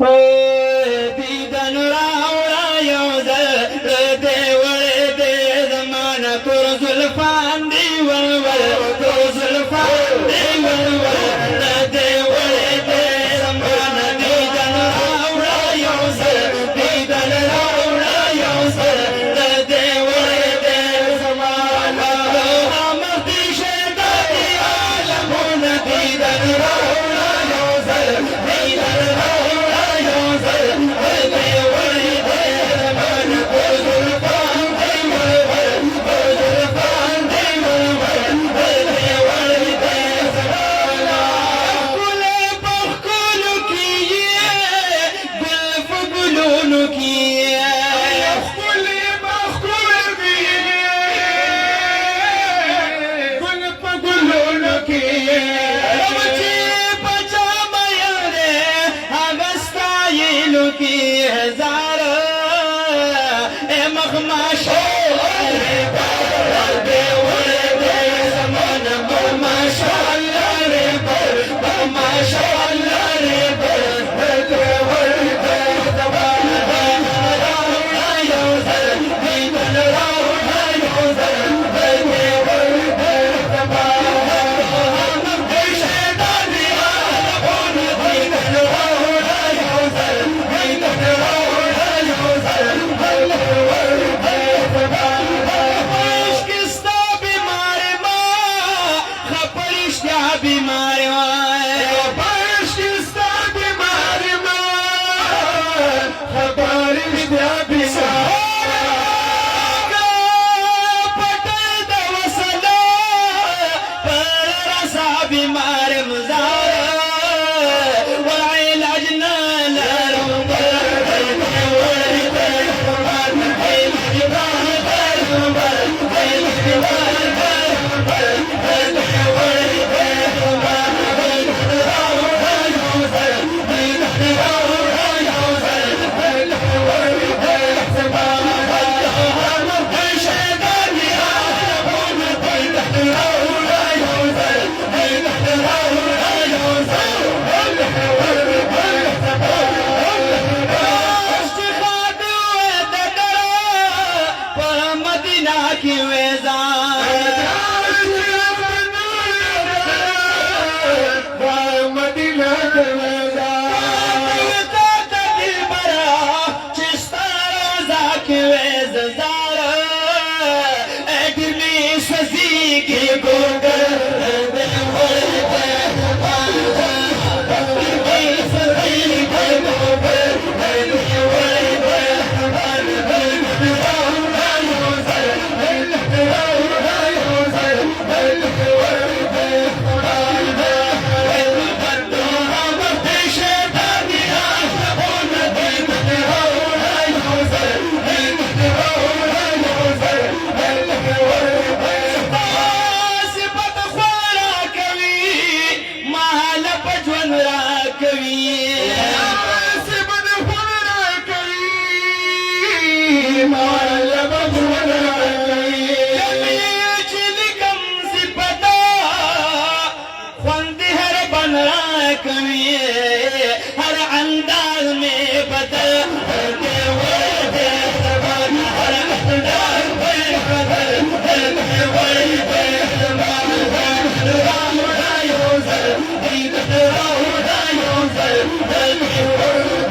हो दीदन रावड़ा योजल देवळे दे जमान तुर जुल्फान दीवळवळ तुर जुल्फान दीवळवळ देवळे दे जमान दीदन रावड़ा योजल दीदन रावड़ा योजल देवळे दे जमान हम दिशे दादी आलमोन दीदन रावड़ा योजल दीदन रावड़ा योजल देवळे दे जमान तुर जुल्फान दीवळवळ तुर जुल्फान दीवळवळ देवळे दे जमान कुले बखुल किए दिल फगुलुन किए कुले बखुल किए दिल फगुलुन किए रमची बचा मयरे अगस्तायिल की हजार ए मखमाशो रे पर देवळे दे जमान माशाअल्लाह रे पर माशाअल्लाह रे पर देवळे दे जमान रावड़ा योजल दीदन रावड़ा योजल देवळे दे जमान हम दिशे दादी आलमोन दीदन रावड़ा योजल दीदन रावड़ा योजल देवळे दे जमान इश्किस्ता बीमार मां खपरिश्ता बीमार इश्किस्ता बीमार मां खपरिश्ता बीमार पटल दवसला पर रसा बीमार मुजार इलाज न लरूं देवळे दे जमान इलाज न मदीना की मदीना की हर अंदाज में बदल देवळे दे जमान हर अंदाज में बदल देवळे दे जमान रावड़ा योजल दीदन रावड़ा योजल देवळे